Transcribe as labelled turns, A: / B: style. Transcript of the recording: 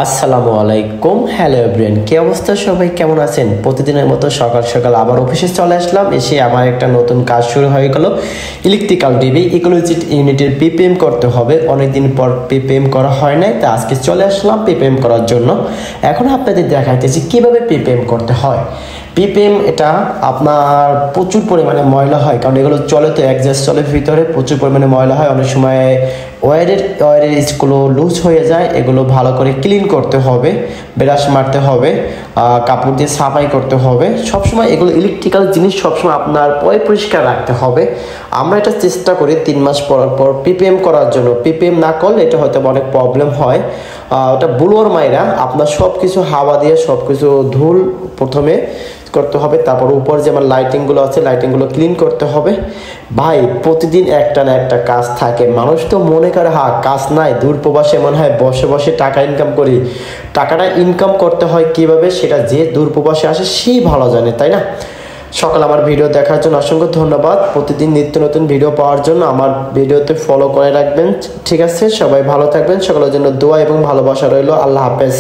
A: আসসালামু আলাইকুম। Hello everyone, কি অবস্থা? সবাই কেমন আছেন? প্রতিদিনের মতো সকাল সকাল আবার অফিসে চলে আসলাম। এসে আমার একটা নতুন কাজ শুরু হয়ে গেল। ইলেকট্রিক্যাল ডিবি ইকোলজি ইউনিটের পিপিএম করতে হবে। অনেকদিন পর পিপিএম করা হয় নাই, তা আজকে চলে আসলাম পিপিএম করার জন্য। এখন আপনাদের দেখাইতেছি কিভাবে পিপিএম করতে হয়। পিপিএম এটা আপনার প্রচুর পরিমাণে ময়লা হয়, কারণ এগুলো চলে তো একজাস্ট চলে, ভিতরে প্রচুর পরিমাণে ময়লা হয়। অনেক সময় ওয়ারের ইসগুলো লুজ হয়ে যায়, এগুলো ভালো করে ক্লিন করতে হবে, ব্রাশ মারতে হবে, কাপড় দিয়ে সাফাই করতে হবে। সবসময় এগুলো ইলেকট্রিক্যাল জিনিস সবসময় আপনার পরিষ্কার রাখতে হবে। আমরা এটা চেষ্টা করি 3 মাস পর পর পিপিএম করার জন্য। পিপিএম না করলে এটা হয়তো অনেক প্রবলেম হয়। ওটা বুলোয়ার মাইরা আপনার সব কিছু হাওয়া দিয়ে সব কিছু ধুল প্রথমে করতে হবে, তারপর উপর যে আমার লাইটিংগুলো আছে লাইটিংগুলো ক্লিন করতে হবে। ভাই প্রতিদিন একটা না একটা কাজ থাকে। মানুষ তো মনে করে কাজ নাই, দূর প্রবাসে মনে হয় বসে বসে টাকা ইনকাম করি। টাকাটা ইনকাম করতে হয় কিভাবে সেটা যে দূর প্রবাসে আসে সেই ভালো জানে, তাই না? সকাল আমার ভিডিও দেখার জন্য অসংখ্য ধন্যবাদ। প্রতিদিন নিত্য নতুন ভিডিও পাওয়ার জন্য আমার ভিডিওতে ফলো করে রাখবেন, ঠিক আছে? সবাই ভালো থাকবেন। সকলের জন্য দোয়া এবং ভালোবাসা রইল। আল্লাহ হাফেজ।